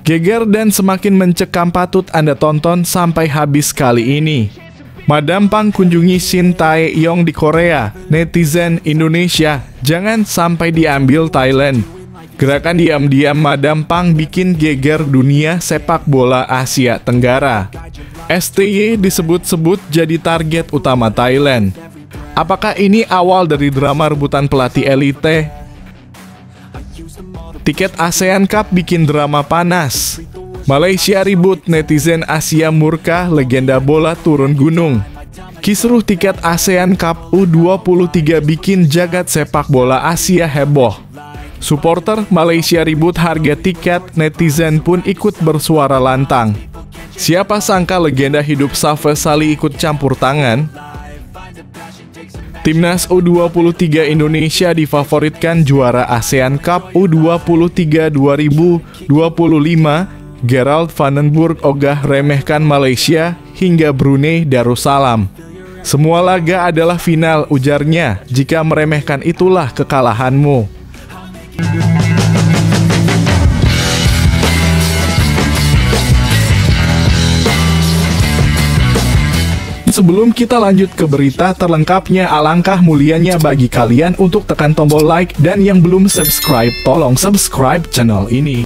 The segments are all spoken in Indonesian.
Geger dan semakin mencekam patut Anda tonton sampai habis kali ini. Madam Pang kunjungi Shin Tae-yong di Korea. Netizen Indonesia, jangan sampai diambil Thailand. Gerakan diam-diam Madam Pang bikin geger dunia sepak bola Asia Tenggara. STY disebut-sebut jadi target utama Thailand. Apakah ini awal dari drama rebutan pelatih elite? Tiket ASEAN Cup bikin drama panas. Malaysia ribut, netizen Asia murka, legenda bola turun gunung. Kisruh tiket ASEAN Cup U23 bikin jagat sepak bola Asia heboh. Supporter Malaysia ribut harga tiket, netizen pun ikut bersuara lantang. Siapa sangka legenda hidup Safa Sali ikut campur tangan? Timnas U23 Indonesia difavoritkan juara ASEAN Cup U23 2025. Gerald Vandenburg ogah remehkan Malaysia hingga Brunei Darussalam. Semua laga adalah final, ujarnya. Jika meremehkan itulah kekalahanmu. Sebelum kita lanjut ke berita terlengkapnya, alangkah mulianya bagi kalian untuk tekan tombol like, dan yang belum subscribe, tolong subscribe channel ini.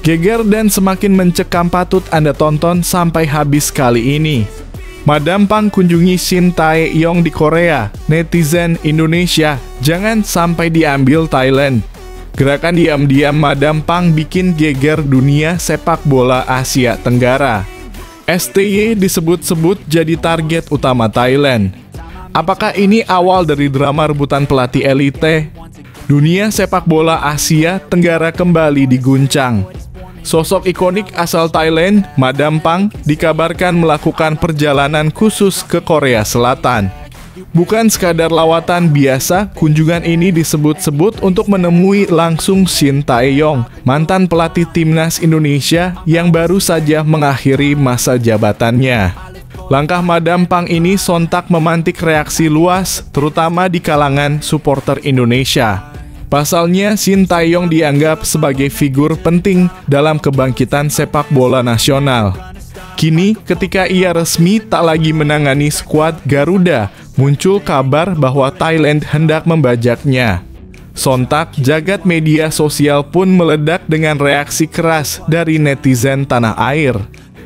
Geger dan semakin mencekam patut Anda tonton sampai habis kali ini. Madam Pang kunjungi Shin Tae-yong di Korea. Netizen Indonesia, jangan sampai diambil Thailand. Gerakan diam-diam Madam Pang bikin geger dunia sepak bola Asia Tenggara. STY disebut-sebut jadi target utama Thailand. Apakah ini awal dari drama rebutan pelatih elite? Dunia sepak bola Asia Tenggara kembali diguncang. Sosok ikonik asal Thailand, Madam Pang, dikabarkan melakukan perjalanan khusus ke Korea Selatan. Bukan sekadar lawatan biasa, kunjungan ini disebut-sebut untuk menemui langsung Shin Tae-yong, mantan pelatih timnas Indonesia yang baru saja mengakhiri masa jabatannya. Langkah Madam Pang ini sontak memantik reaksi luas, terutama di kalangan supporter Indonesia. Pasalnya, Shin Tae-yong dianggap sebagai figur penting dalam kebangkitan sepak bola nasional. Kini, ketika ia resmi tak lagi menangani skuad Garuda, muncul kabar bahwa Thailand hendak membajaknya. Sontak, jagat media sosial pun meledak dengan reaksi keras dari netizen tanah air.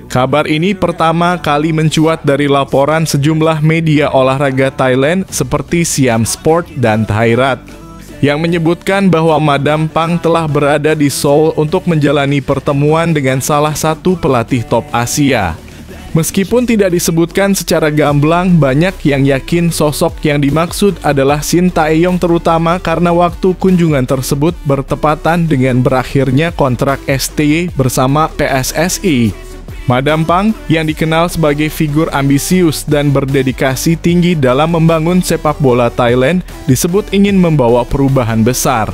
Kabar ini pertama kali mencuat dari laporan sejumlah media olahraga Thailand seperti Siam Sport dan Thairat, yang menyebutkan bahwa Madam Pang telah berada di Seoul untuk menjalani pertemuan dengan salah satu pelatih top Asia. Meskipun tidak disebutkan secara gamblang, banyak yang yakin sosok yang dimaksud adalah Shin Tae-yong, terutama karena waktu kunjungan tersebut bertepatan dengan berakhirnya kontrak STY bersama PSSI. Madam Pang, yang dikenal sebagai figur ambisius dan berdedikasi tinggi dalam membangun sepak bola Thailand, disebut ingin membawa perubahan besar.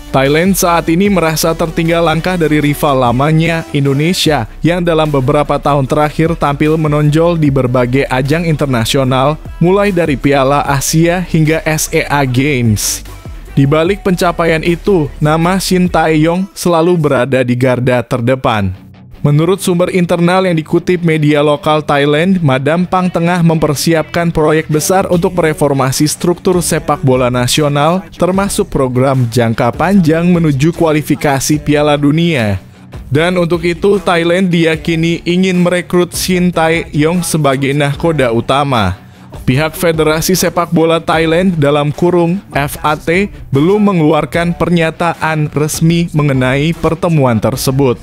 Thailand saat ini merasa tertinggal langkah dari rival lamanya, Indonesia, yang dalam beberapa tahun terakhir tampil menonjol di berbagai ajang internasional, mulai dari Piala Asia hingga SEA Games. Di balik pencapaian itu, nama Shin Tae-yong selalu berada di garda terdepan. Menurut sumber internal yang dikutip media lokal Thailand, Madam Pang tengah mempersiapkan proyek besar untuk mereformasi struktur sepak bola nasional, termasuk program jangka panjang menuju kualifikasi Piala Dunia. Dan untuk itu, Thailand diyakini ingin merekrut Shin Tae-yong sebagai nahkoda utama. Pihak Federasi Sepak Bola Thailand dalam kurung FAT belum mengeluarkan pernyataan resmi mengenai pertemuan tersebut.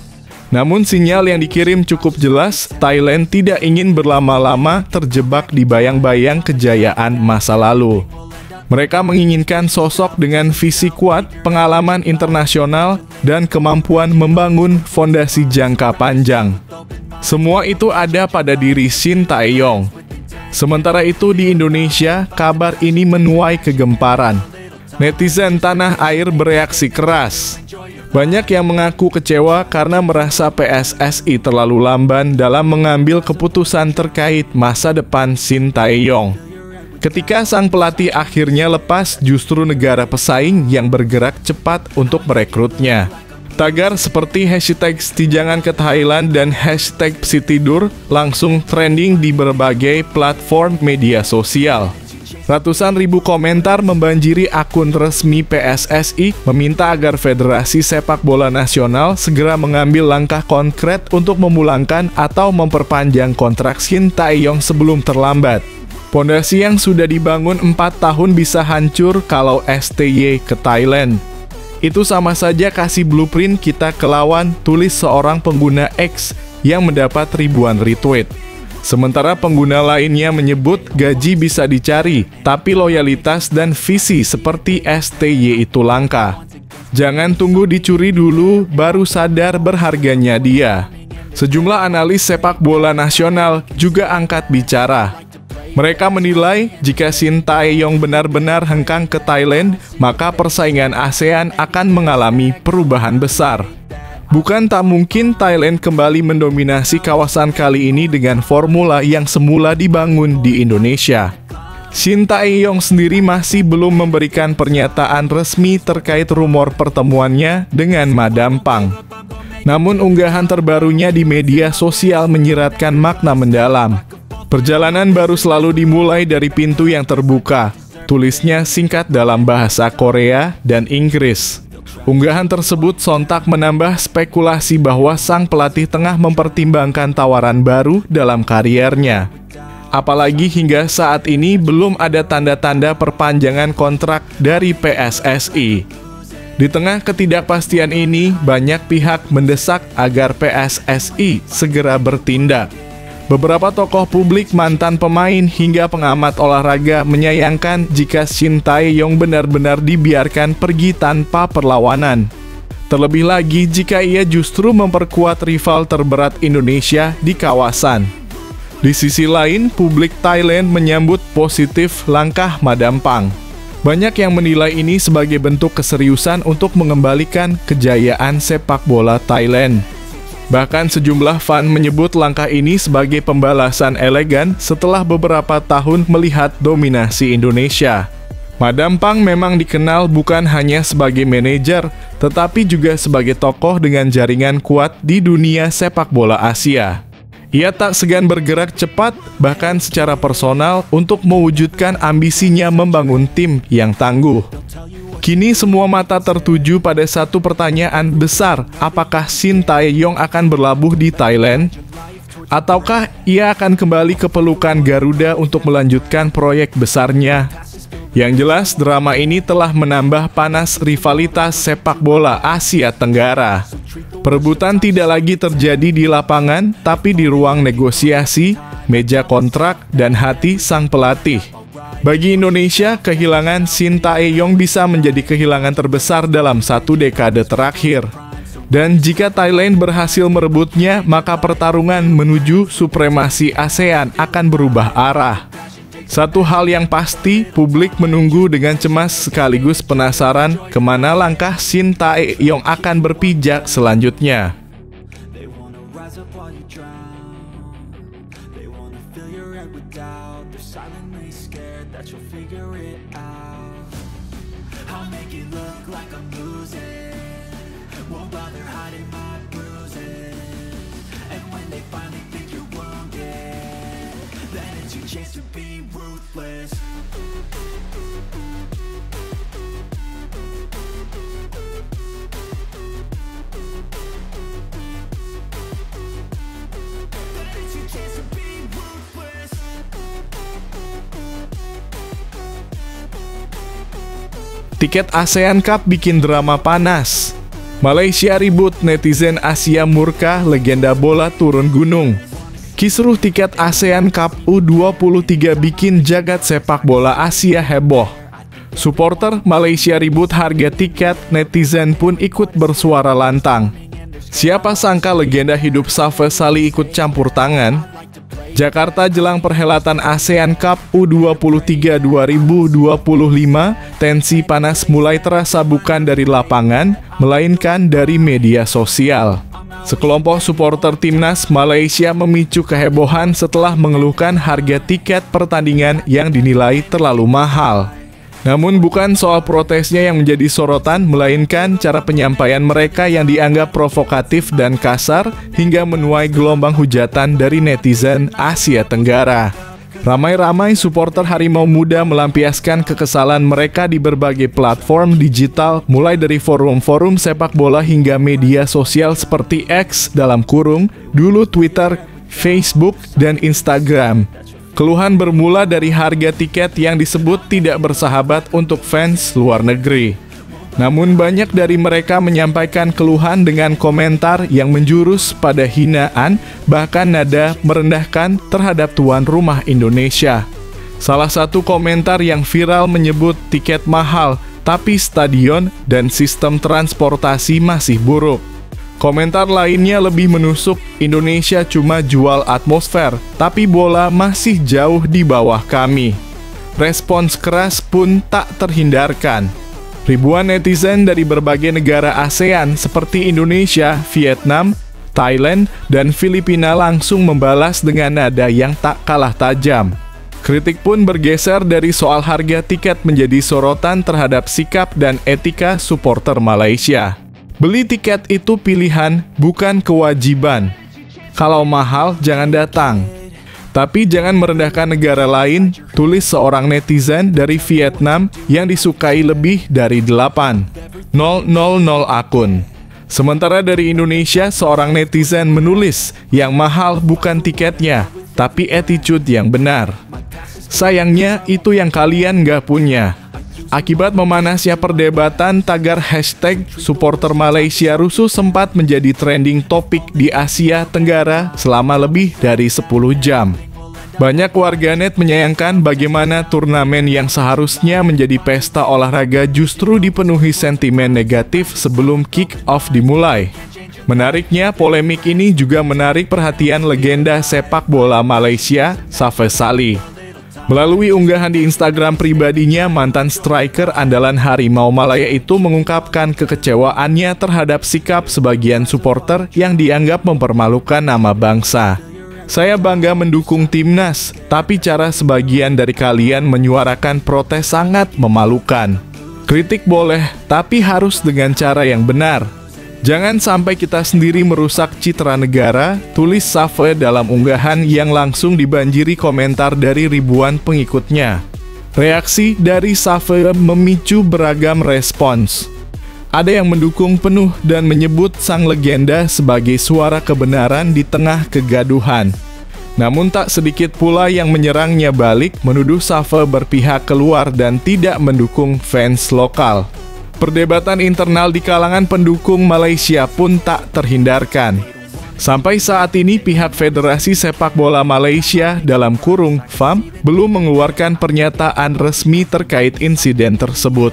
Namun sinyal yang dikirim cukup jelas, Thailand tidak ingin berlama-lama terjebak di bayang-bayang kejayaan masa lalu. Mereka menginginkan sosok dengan visi kuat, pengalaman internasional, dan kemampuan membangun fondasi jangka panjang. Semua itu ada pada diri Shin Tae-yong. Sementara itu di Indonesia, kabar ini menuai kegemparan. Netizen tanah air bereaksi keras. Banyak yang mengaku kecewa karena merasa PSSI terlalu lamban dalam mengambil keputusan terkait masa depan Shin Tae-yong. Ketika sang pelatih akhirnya lepas, justru negara pesaing yang bergerak cepat untuk merekrutnya. Tagar seperti hashtag "Jangan ke Thailand" dan hashtag "Psitidur" langsung trending di berbagai platform media sosial. Ratusan ribu komentar membanjiri akun resmi PSSI meminta agar Federasi Sepak Bola Nasional segera mengambil langkah konkret untuk memulangkan atau memperpanjang kontrak Shin Tae-yong sebelum terlambat. Pondasi yang sudah dibangun 4 tahun bisa hancur kalau STY ke Thailand. Itu sama saja kasih blueprint kita ke lawan, tulis seorang pengguna X yang mendapat ribuan retweet. Sementara pengguna lainnya menyebut gaji bisa dicari, tapi loyalitas dan visi seperti STY itu langka. Jangan tunggu dicuri dulu, baru sadar berharganya dia. Sejumlah analis sepak bola nasional juga angkat bicara. Mereka menilai jika Shin Tae-yong benar-benar hengkang ke Thailand, maka persaingan ASEAN akan mengalami perubahan besar. Bukan tak mungkin Thailand kembali mendominasi kawasan kali ini dengan formula yang semula dibangun di Indonesia. Shin Tae-yong sendiri masih belum memberikan pernyataan resmi terkait rumor pertemuannya dengan Madam Pang. Namun unggahan terbarunya di media sosial menyiratkan makna mendalam. Perjalanan baru selalu dimulai dari pintu yang terbuka, tulisnya singkat dalam bahasa Korea dan Inggris. Unggahan tersebut sontak menambah spekulasi bahwa sang pelatih tengah mempertimbangkan tawaran baru dalam kariernya. Apalagi hingga saat ini belum ada tanda-tanda perpanjangan kontrak dari PSSI. Di tengah ketidakpastian ini, banyak pihak mendesak agar PSSI segera bertindak. Beberapa tokoh publik, mantan pemain, hingga pengamat olahraga menyayangkan jika Shin Tae-yong benar-benar dibiarkan pergi tanpa perlawanan. Terlebih lagi jika ia justru memperkuat rival terberat Indonesia di kawasan. Di sisi lain, publik Thailand menyambut positif langkah Madam Pang. Banyak yang menilai ini sebagai bentuk keseriusan untuk mengembalikan kejayaan sepak bola Thailand. Bahkan sejumlah fan menyebut langkah ini sebagai pembalasan elegan setelah beberapa tahun melihat dominasi Indonesia. Madam Pang memang dikenal bukan hanya sebagai manajer, tetapi juga sebagai tokoh dengan jaringan kuat di dunia sepak bola Asia. Ia tak segan bergerak cepat, bahkan secara personal, untuk mewujudkan ambisinya membangun tim yang tangguh. Kini semua mata tertuju pada satu pertanyaan besar, apakah Shin Tae-yong akan berlabuh di Thailand? Ataukah ia akan kembali ke pelukan Garuda untuk melanjutkan proyek besarnya? Yang jelas, drama ini telah menambah panas rivalitas sepak bola Asia Tenggara. Perebutan tidak lagi terjadi di lapangan, tapi di ruang negosiasi, meja kontrak, dan hati sang pelatih. Bagi Indonesia, kehilangan Shin Tae-yong bisa menjadi kehilangan terbesar dalam 1 dekade terakhir. Dan jika Thailand berhasil merebutnya, maka pertarungan menuju supremasi ASEAN akan berubah arah. Satu hal yang pasti, publik menunggu dengan cemas sekaligus penasaran kemana langkah Shin Tae-yong akan berpijak selanjutnya. Tiket ASEAN Cup bikin drama panas. Malaysia ribut, netizen Asia murka, legenda bola turun gunung. Kisruh tiket ASEAN Cup U23 bikin jagat sepak bola Asia heboh. Supporter Malaysia ribut harga tiket, netizen pun ikut bersuara lantang. Siapa sangka legenda hidup Safa Sali ikut campur tangan? Jakarta jelang perhelatan ASEAN Cup U23 2025, tensi panas mulai terasa bukan dari lapangan, melainkan dari media sosial. Sekelompok supporter timnas Malaysia memicu kehebohan setelah mengeluhkan harga tiket pertandingan yang dinilai terlalu mahal. Namun bukan soal protesnya yang menjadi sorotan, melainkan cara penyampaian mereka yang dianggap provokatif dan kasar hingga menuai gelombang hujatan dari netizen Asia Tenggara. Ramai-ramai supporter Harimau Muda melampiaskan kekesalan mereka di berbagai platform digital, mulai dari forum-forum sepak bola hingga media sosial seperti X (dulu Twitter, Facebook, dan Instagram). Keluhan bermula dari harga tiket yang disebut tidak bersahabat untuk fans luar negeri. Namun banyak dari mereka menyampaikan keluhan dengan komentar yang menjurus pada hinaan, bahkan nada merendahkan terhadap tuan rumah Indonesia. Salah satu komentar yang viral menyebut tiket mahal, tapi stadion dan sistem transportasi masih buruk. Komentar lainnya lebih menusuk, Indonesia cuma jual atmosfer, tapi bola masih jauh di bawah kami. Respons keras pun tak terhindarkan. Ribuan netizen dari berbagai negara ASEAN seperti Indonesia, Vietnam, Thailand, dan Filipina langsung membalas dengan nada yang tak kalah tajam. Kritik pun bergeser dari soal harga tiket menjadi sorotan terhadap sikap dan etika supporter Malaysia. Beli tiket itu pilihan, bukan kewajiban. Kalau mahal, jangan datang. Tapi jangan merendahkan negara lain, tulis seorang netizen dari Vietnam yang disukai lebih dari 8.000 akun. Sementara dari Indonesia, seorang netizen menulis, yang mahal bukan tiketnya, tapi attitude yang benar. Sayangnya, itu yang kalian nggak punya. Akibat memanasnya perdebatan, tagar hashtag supporter Malaysia rusuh sempat menjadi trending topik di Asia Tenggara selama lebih dari 10 jam. Banyak warganet menyayangkan bagaimana turnamen yang seharusnya menjadi pesta olahraga justru dipenuhi sentimen negatif sebelum kick-off dimulai. Menariknya, polemik ini juga menarik perhatian legenda sepak bola Malaysia, Safes Ali. Melalui unggahan di Instagram pribadinya, mantan striker andalan Harimau Malaya itu mengungkapkan kekecewaannya terhadap sikap sebagian supporter yang dianggap mempermalukan nama bangsa. Saya bangga mendukung timnas, tapi cara sebagian dari kalian menyuarakan protes sangat memalukan. Kritik boleh, tapi harus dengan cara yang benar. Jangan sampai kita sendiri merusak citra negara, tulis Safe dalam unggahan yang langsung dibanjiri komentar dari ribuan pengikutnya. Reaksi dari Safe memicu beragam respons. Ada yang mendukung penuh dan menyebut sang legenda sebagai suara kebenaran di tengah kegaduhan. Namun tak sedikit pula yang menyerangnya balik, menuduh Safe berpihak keluar dan tidak mendukung fans lokal. Perdebatan internal di kalangan pendukung Malaysia pun tak terhindarkan. Sampai saat ini pihak Federasi Sepak Bola Malaysia (FAM) belum mengeluarkan pernyataan resmi terkait insiden tersebut.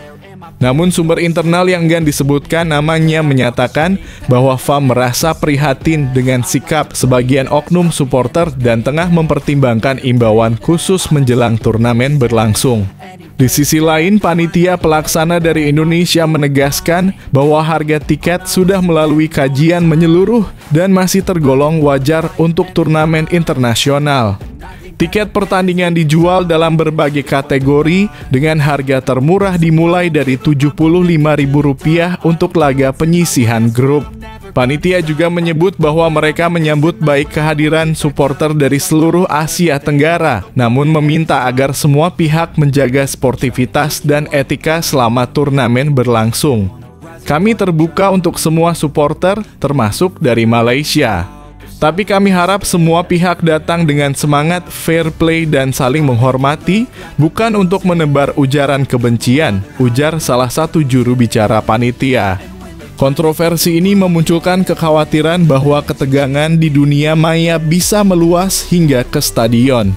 Namun sumber internal yang enggan disebutkan namanya menyatakan bahwa FAM merasa prihatin dengan sikap sebagian oknum supporter dan tengah mempertimbangkan imbauan khusus menjelang turnamen berlangsung. Di sisi lain, panitia pelaksana dari Indonesia menegaskan bahwa harga tiket sudah melalui kajian menyeluruh dan masih tergolong wajar untuk turnamen internasional. Tiket pertandingan dijual dalam berbagai kategori dengan harga termurah dimulai dari Rp75.000 untuk laga penyisihan grup. Panitia juga menyebut bahwa mereka menyambut baik kehadiran supporter dari seluruh Asia Tenggara, namun meminta agar semua pihak menjaga sportivitas dan etika selama turnamen berlangsung. Kami terbuka untuk semua supporter, termasuk dari Malaysia. Tapi kami harap semua pihak datang dengan semangat fair play dan saling menghormati, bukan untuk menebar ujaran kebencian, ujar salah satu juru bicara panitia. Kontroversi ini memunculkan kekhawatiran bahwa ketegangan di dunia maya bisa meluas hingga ke stadion.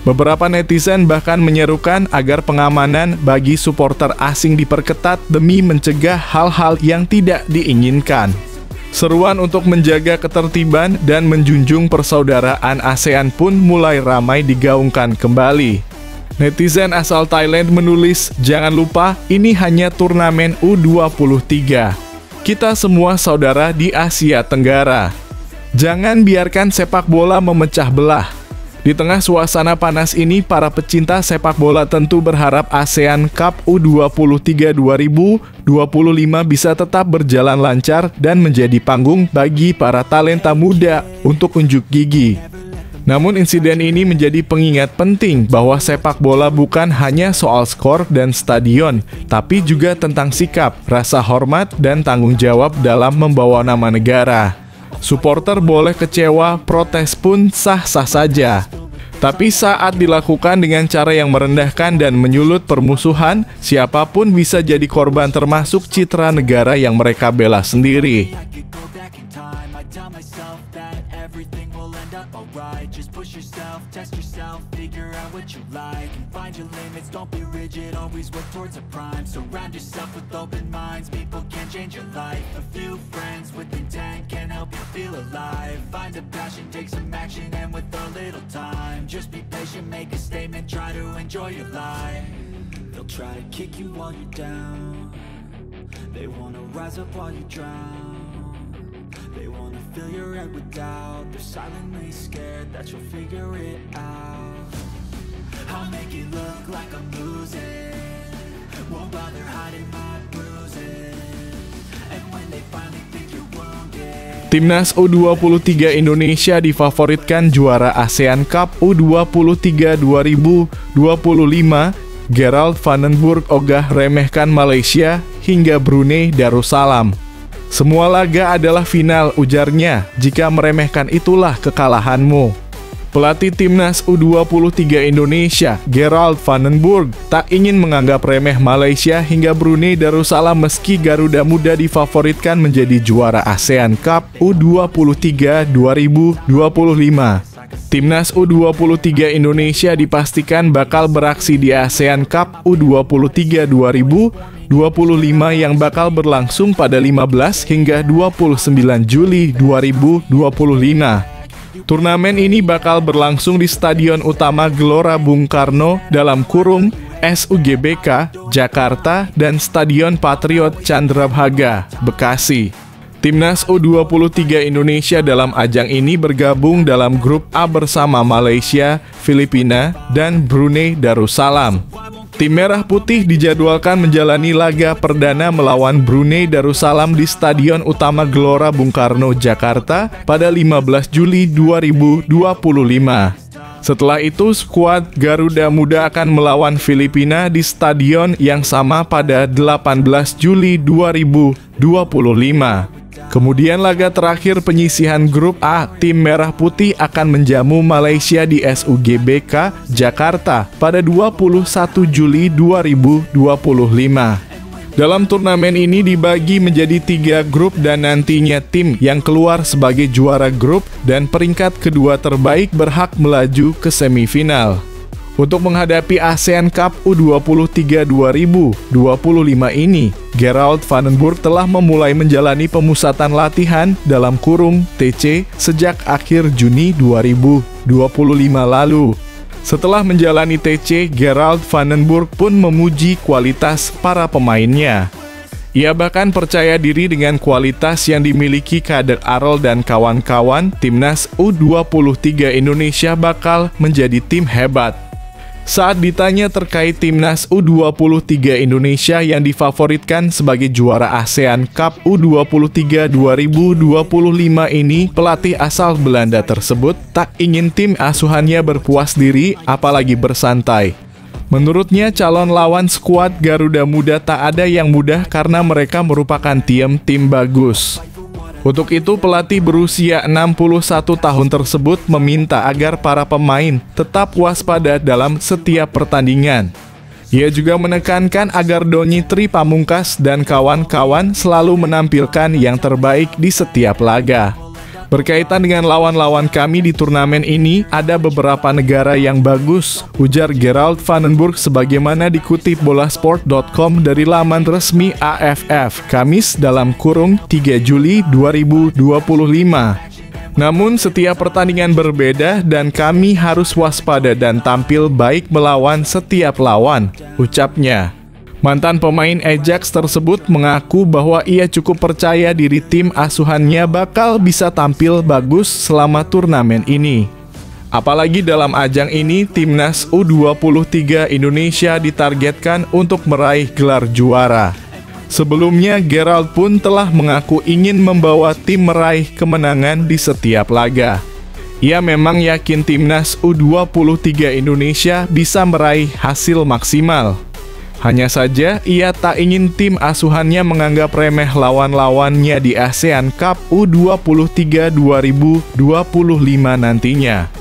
Beberapa netizen bahkan menyerukan agar pengamanan bagi supporter asing diperketat demi mencegah hal-hal yang tidak diinginkan. Seruan untuk menjaga ketertiban dan menjunjung persaudaraan ASEAN pun mulai ramai digaungkan kembali. Netizen asal Thailand menulis, "Jangan lupa, ini hanya turnamen U23. Kita semua saudara di Asia Tenggara. Jangan biarkan sepak bola memecah belah. Di tengah suasana panas ini, para pecinta sepak bola tentu berharap ASEAN Cup U23 2025 bisa tetap berjalan lancar dan menjadi panggung bagi para talenta muda untuk unjuk gigi. Namun insiden ini menjadi pengingat penting bahwa sepak bola bukan hanya soal skor dan stadion, tapi juga tentang sikap, rasa hormat, dan tanggung jawab dalam membawa nama negara. Supporter boleh kecewa, protes pun sah-sah saja. Tapi saat dilakukan dengan cara yang merendahkan dan menyulut permusuhan, siapapun bisa jadi korban termasuk citra negara yang mereka bela sendiri. Feel alive, find a passion, take some action, and with a little time, just be patient, make a statement, try to enjoy your life. They'll try to kick you while you're down, they wanna rise up while you drown, they wanna fill your head with doubt, they're silently scared that you'll figure it out. I'll make it look like I'm losing, won't bother hiding my bruises, and when they finally think you're wounded. Timnas U23 Indonesia difavoritkan juara ASEAN Cup U23 2025. Gerald Vandenberg ogah remehkan Malaysia hingga Brunei Darussalam. Semua laga adalah final, ujarnya. Jika meremehkan itulah kekalahanmu. Pelatih Timnas U23 Indonesia, Gerald Vandenberg, tak ingin menganggap remeh Malaysia hingga Brunei Darussalam meski Garuda Muda difavoritkan menjadi juara ASEAN Cup U23 2025. Timnas U23 Indonesia dipastikan bakal beraksi di ASEAN Cup U23 2025 yang bakal berlangsung pada 15 hingga 29 Juli 2025. Turnamen ini bakal berlangsung di Stadion Utama Gelora Bung Karno (SUGBK) Jakarta dan Stadion Patriot Candrabhaga, Bekasi. Timnas U23 Indonesia dalam ajang ini bergabung dalam grup A bersama Malaysia, Filipina, dan Brunei Darussalam. Tim Merah Putih dijadwalkan menjalani laga perdana melawan Brunei Darussalam di Stadion Utama Gelora Bung Karno, Jakarta pada 15 Juli 2025. Setelah itu, skuad Garuda Muda akan melawan Filipina di stadion yang sama pada 18 Juli 2025. Kemudian laga terakhir penyisihan grup A, tim Merah Putih akan menjamu Malaysia di SUGBK Jakarta pada 21 Juli 2025. Dalam turnamen ini dibagi menjadi 3 grup dan nantinya tim yang keluar sebagai juara grup dan peringkat kedua terbaik berhak melaju ke semifinal. Untuk menghadapi ASEAN Cup U23 2025 ini, Gerald Vandenberg telah memulai menjalani pemusatan latihan (TC) sejak akhir Juni 2025 lalu. Setelah menjalani TC, Gerald Vandenberg pun memuji kualitas para pemainnya. Ia bahkan percaya diri dengan kualitas yang dimiliki kader Arol dan kawan-kawan. Timnas U23 Indonesia bakal menjadi tim hebat. Saat ditanya terkait Timnas U23 Indonesia yang difavoritkan sebagai juara ASEAN Cup U23 2025 ini, pelatih asal Belanda tersebut tak ingin tim asuhannya berpuas diri apalagi bersantai. Menurutnya, calon lawan skuad Garuda Muda tak ada yang mudah karena mereka merupakan tim bagus. Untuk itu, pelatih berusia 61 tahun tersebut meminta agar para pemain tetap waspada dalam setiap pertandingan. Ia juga menekankan agar Donny Tri Pamungkas dan kawan-kawan selalu menampilkan yang terbaik di setiap laga. Berkaitan dengan lawan-lawan kami di turnamen ini, ada beberapa negara yang bagus, ujar Gerald Vandenberg sebagaimana dikutip bolasport.com dari laman resmi AFF, Kamis (3 Juli 2025). Namun setiap pertandingan berbeda dan kami harus waspada dan tampil baik melawan setiap lawan, ucapnya. Mantan pemain Ajax tersebut mengaku bahwa ia cukup percaya diri tim asuhannya bakal bisa tampil bagus selama turnamen ini. Apalagi dalam ajang ini, Timnas U23 Indonesia ditargetkan untuk meraih gelar juara. Sebelumnya, Gerald pun telah mengaku ingin membawa tim meraih kemenangan di setiap laga. Ia memang yakin Timnas U23 Indonesia bisa meraih hasil maksimal. Hanya saja, ia tak ingin tim asuhannya menganggap remeh lawan-lawannya di ASEAN Cup U23 2025 nantinya.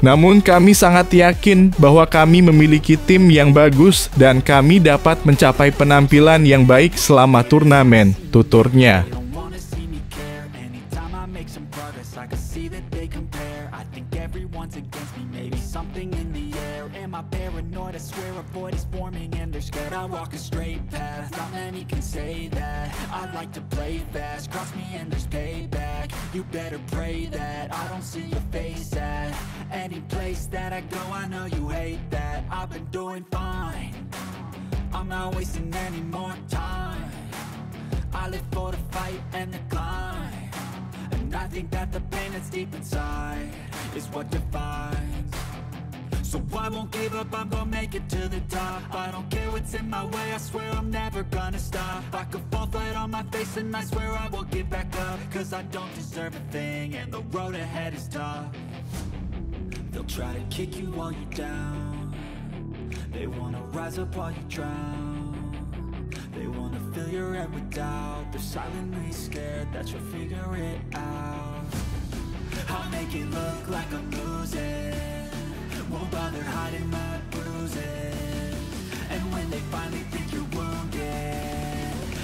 Namun kami sangat yakin bahwa kami memiliki tim yang bagus dan kami dapat mencapai penampilan yang baik selama turnamen, tuturnya. You better pray that I don't see your face at any place that I go. I know you hate that. I've been doing fine. I'm not wasting any more time. I live for the fight and the climb, and I think that the pain that's deep inside is what defines. So I won't give up, I'm gonna make it to the top. I don't care what's in my way, I swear I'm never gonna stop. I could fall flat on my face and I swear I will get back up, cause I don't deserve a thing and the road ahead is tough. They'll try to kick you while you're down. They wanna rise up while you drown. They wanna fill your head with doubt. They're silently scared that you'll figure it out. I'll make it look like I'm losing, won't bother hiding my bruises. And when they finally think you're wounded,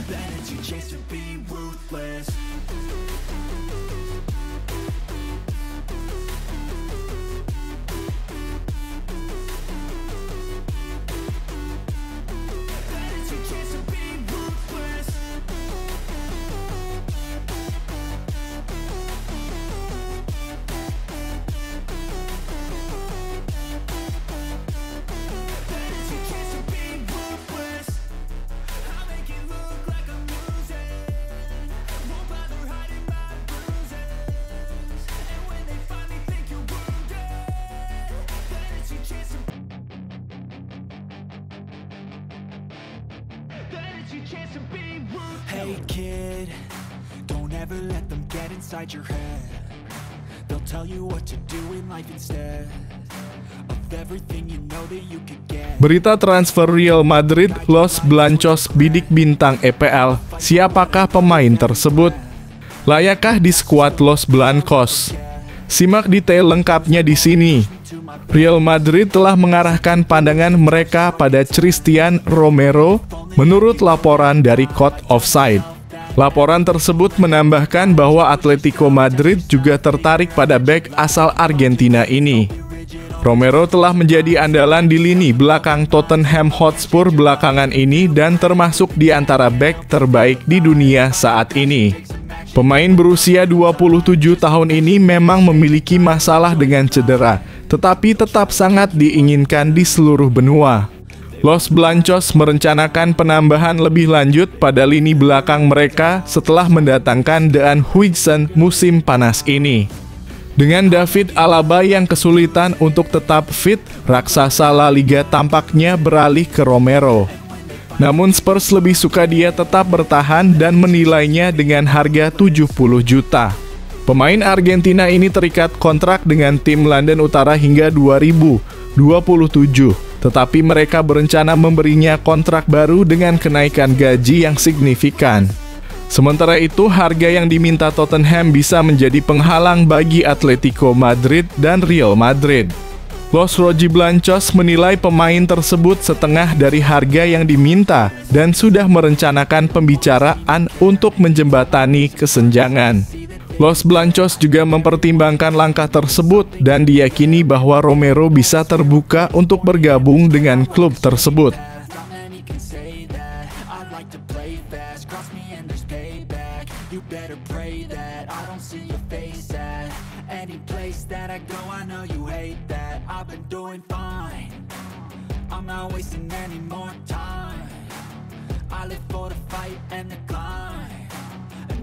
then it's your chance to be ruthless. Then it's your chance to be ruthless. Hey kid, don't ever let them get inside your head. They'll tell you what to do in life instead of everything you know that you could get. Berita transfer Real Madrid Los Blancos bidik bintang EPL. Siapakah pemain tersebut? Layakkah di skuad Los Blancos? Simak detail lengkapnya di sini. Real Madrid telah mengarahkan pandangan mereka pada Christian Romero menurut laporan dari Code Offside. Laporan tersebut menambahkan bahwa Atletico Madrid juga tertarik pada bek asal Argentina ini. Romero telah menjadi andalan di lini belakang Tottenham Hotspur belakangan ini dan termasuk di antara bek terbaik di dunia saat ini. Pemain berusia 27 tahun ini memang memiliki masalah dengan cedera, tetapi tetap sangat diinginkan di seluruh benua. Los Blancos merencanakan penambahan lebih lanjut pada lini belakang mereka setelah mendatangkan Dean Huijsen musim panas ini. Dengan David Alaba yang kesulitan untuk tetap fit, raksasa La Liga tampaknya beralih ke Romero. Namun Spurs lebih suka dia tetap bertahan dan menilainya dengan harga 70 juta. Pemain Argentina ini terikat kontrak dengan tim London Utara hingga 2027, tetapi mereka berencana memberinya kontrak baru dengan kenaikan gaji yang signifikan. Sementara itu, harga yang diminta Tottenham bisa menjadi penghalang bagi Atletico Madrid dan Real Madrid. Los Rojiblancos menilai pemain tersebut setengah dari harga yang diminta dan sudah merencanakan pembicaraan untuk menjembatani kesenjangan. Los Blancos juga mempertimbangkan langkah tersebut dan diyakini bahwa Romero bisa terbuka untuk bergabung dengan klub tersebut.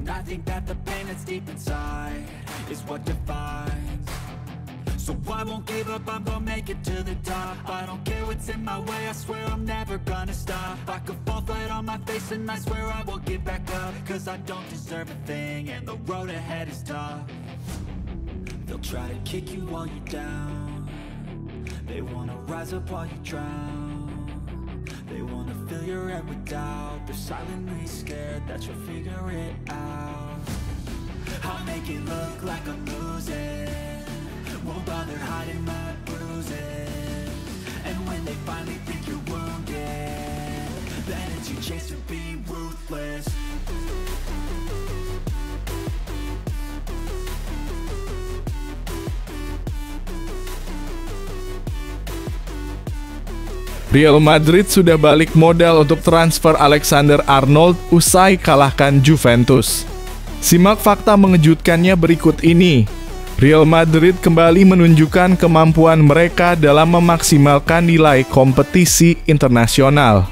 I think that the pain that's deep inside is what defines. So I won't give up, I'm gonna make it to the top. I don't care what's in my way, I swear I'm never gonna stop. I could fall flat on my face and I swear I will get back up. Cause I don't deserve a thing and the road ahead is tough. They'll try to kick you while you're down. They wanna rise up while you drown. They wanna fill your head with doubt. They're silently scared that you'll figure it out. I'll make it look like I'm losing. Won't bother hiding my bruises. And when they finally think you're wounded, then it's your chance to be ruthless. Real Madrid sudah balik modal untuk transfer Alexander Arnold usai kalahkan Juventus. Simak fakta mengejutkannya berikut ini. Real Madrid kembali menunjukkan kemampuan mereka dalam memaksimalkan nilai kompetisi internasional.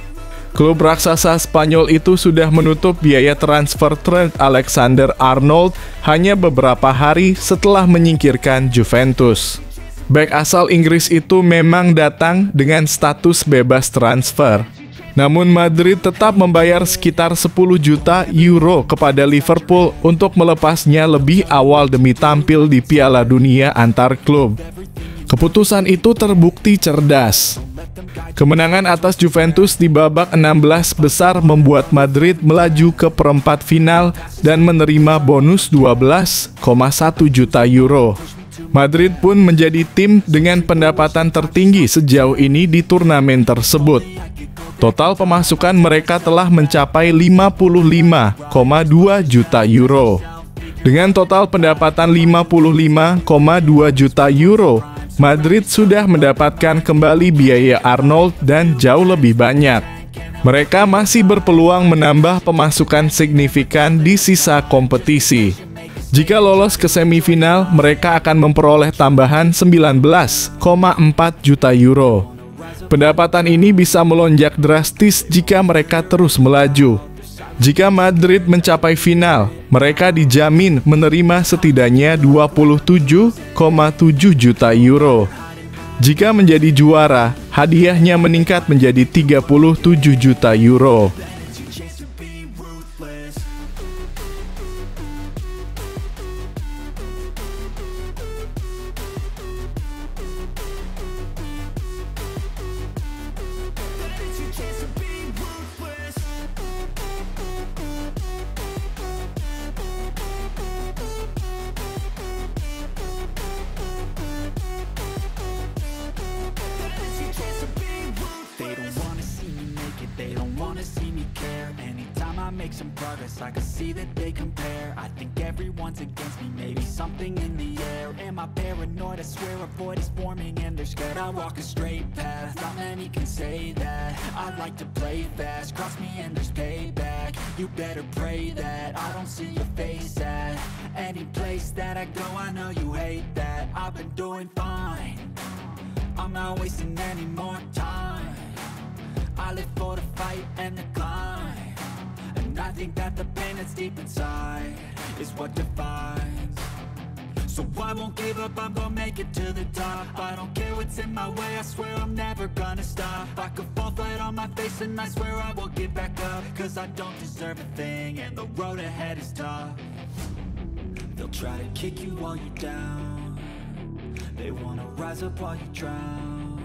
Klub raksasa Spanyol itu sudah menutup biaya transfer Trent Alexander-Arnold hanya beberapa hari setelah menyingkirkan Juventus. Bek asal Inggris itu memang datang dengan status bebas transfer. Namun Madrid tetap membayar sekitar 10 juta euro kepada Liverpool untuk melepasnya lebih awal demi tampil di Piala Dunia antar klub. Keputusan itu terbukti cerdas. Kemenangan atas Juventus di babak 16 besar membuat Madrid melaju ke perempat final dan menerima bonus 12,1 juta euro. Madrid pun menjadi tim dengan pendapatan tertinggi sejauh ini di turnamen tersebut. Total pemasukan mereka telah mencapai 55,2 juta euro. Dengan total pendapatan 55,2 juta euro, Madrid sudah mendapatkan kembali biaya Arnold dan jauh lebih banyak. Mereka masih berpeluang menambah pemasukan signifikan di sisa kompetisi. Jika lolos ke semifinal, mereka akan memperoleh tambahan 19,4 juta euro. Pendapatan ini bisa melonjak drastis jika mereka terus melaju. Jika Madrid mencapai final, mereka dijamin menerima setidaknya 27,7 juta euro. Jika menjadi juara, hadiahnya meningkat menjadi 37 juta euro. Make some progress, I can see that they compare. I think everyone's against me, maybe something in the air. Am I paranoid? I swear a void is forming and they're scared. I walk a straight path, not many can say that. I like to play fast, cross me and there's payback. You better pray that I don't see your face at any place that I go. I know you hate that. I've been doing fine, I'm not wasting any more time. I live for the fight and the climb. I think that the pain that's deep inside is what defines. So I won't give up, I'm gonna make it to the top. I don't care what's in my way, I swear I'm never gonna stop. I could fall flat on my face and I swear I will get back up. Cause I don't deserve a thing and the road ahead is tough. They'll try to kick you while you're down. They wanna rise up while you drown.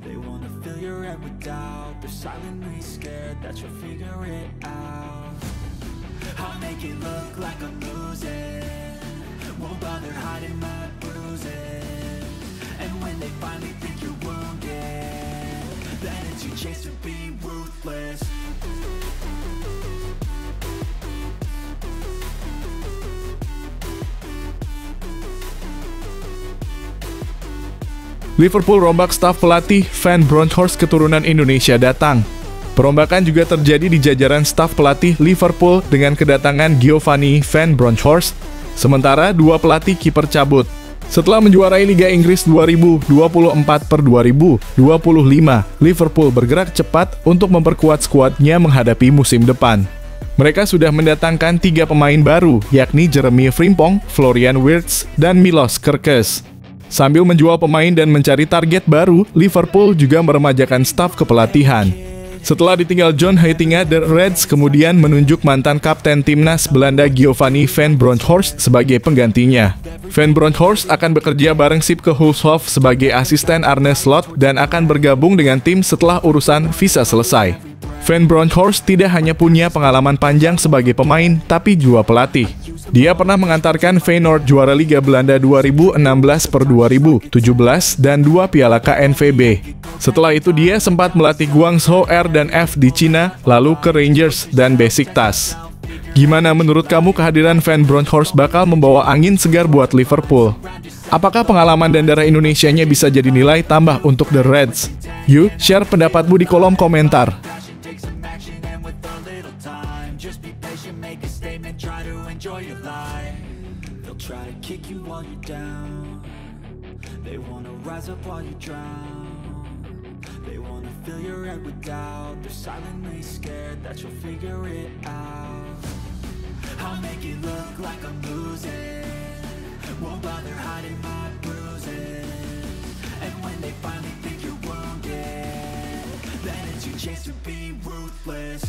They wanna fill your head with doubt. They're silently scared that you'll figure it out. I'll make it look like I'm losing. Won't bother hiding my bruises. And when they finally think you're wounded, then it's your chance to be ruthless. Liverpool rombak staf pelatih, Van Bronckhorst keturunan Indonesia datang. Perombakan juga terjadi di jajaran staf pelatih Liverpool dengan kedatangan Giovanni Van Bronckhorst, sementara dua pelatih kiper cabut. Setelah menjuarai Liga Inggris 2024/2025, Liverpool bergerak cepat untuk memperkuat skuadnya menghadapi musim depan. Mereka sudah mendatangkan 3 pemain baru, yakni Jeremy Frimpong, Florian Wirtz, dan Milos Kerkez. Sambil menjual pemain dan mencari target baru, Liverpool juga meremajakan staf kepelatihan. Setelah ditinggal John Heitinga, The Reds kemudian menunjuk mantan kapten timnas Belanda Giovanni van Bronckhorst sebagai penggantinya. Van Bronckhorst akan bekerja bareng Sipke Hulshoff sebagai asisten Arne Slot dan akan bergabung dengan tim setelah urusan visa selesai. Van Bronckhorst tidak hanya punya pengalaman panjang sebagai pemain, tapi juga pelatih. Dia pernah mengantarkan Feyenoord juara Liga Belanda 2016/2017 dan 2 Piala KNVB. Setelah itu dia sempat melatih Guangzhou R dan F di Cina, lalu ke Rangers dan Besiktas. Gimana menurut kamu kehadiran Van Bronckhorst bakal membawa angin segar buat Liverpool? Apakah pengalaman dan darah Indonesianya bisa jadi nilai tambah untuk The Reds? Yuk, share pendapatmu di kolom komentar. Enjoy your life. They'll try to kick you while you're down. They wanna rise up while you drown. They wanna fill your head with doubt. They're silently scared that you'll figure it out. I'll make it look like I'm losing. Won't bother hiding my bruises. And when they finally think you're wounded, then it's your chance to be ruthless.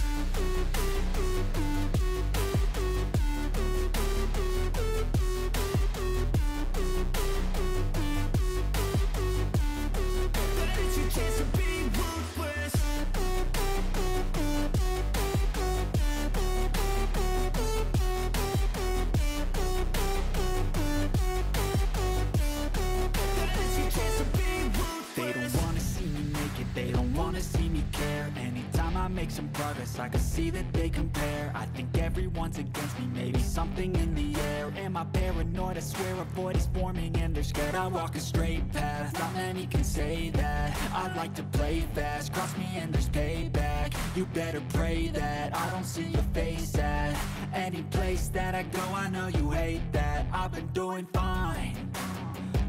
Make some progress, I can see that they compare. I think everyone's against me, maybe something in the air. Am I paranoid? I swear a void is forming and they're scared. I walk a straight path, not many can say that. I like to play fast, cross me and there's payback. You better pray that I don't see your face at any place that I go. I know you hate that. I've been doing fine,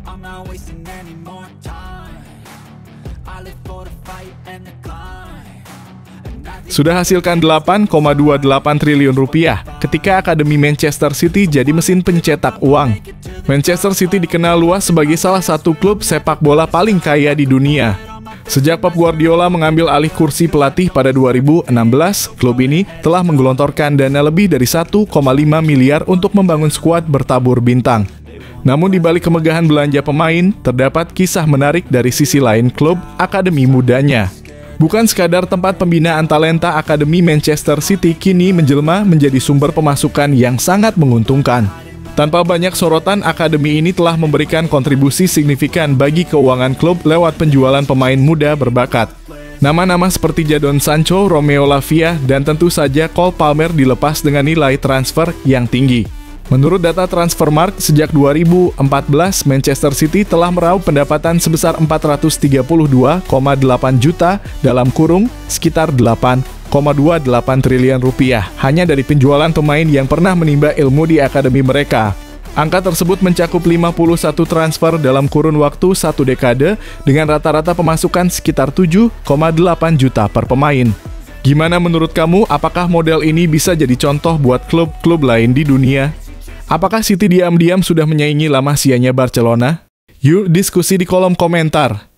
I'm not wasting any more time. I live for the fight and the climb. Sudah hasilkan 8,28 triliun rupiah ketika Akademi Manchester City jadi mesin pencetak uang. Manchester City dikenal luas sebagai salah satu klub sepak bola paling kaya di dunia. Sejak Pep Guardiola mengambil alih kursi pelatih pada 2016, klub ini telah menggelontorkan dana lebih dari 1,5 miliar untuk membangun skuad bertabur bintang. Namun di balik kemegahan belanja pemain, terdapat kisah menarik dari sisi lain klub akademi mudanya. Bukan sekadar tempat pembinaan talenta, Akademi Manchester City kini menjelma menjadi sumber pemasukan yang sangat menguntungkan. Tanpa banyak sorotan, akademi ini telah memberikan kontribusi signifikan bagi keuangan klub lewat penjualan pemain muda berbakat. Nama-nama seperti Jadon Sancho, Romeo Lavia, dan tentu saja Cole Palmer dilepas dengan nilai transfer yang tinggi. Menurut data Transfermarkt, sejak 2014, Manchester City telah meraup pendapatan sebesar 432,8 juta dalam kurung sekitar 8,28 triliun rupiah hanya dari penjualan pemain yang pernah menimba ilmu di akademi mereka. Angka tersebut mencakup 51 transfer dalam kurun waktu 1 dekade dengan rata-rata pemasukan sekitar 7,8 juta per pemain. Gimana menurut kamu, apakah model ini bisa jadi contoh buat klub-klub lain di dunia? Apakah City diam-diam sudah menyaingi La Masia-nya Barcelona? Yuk diskusi di kolom komentar.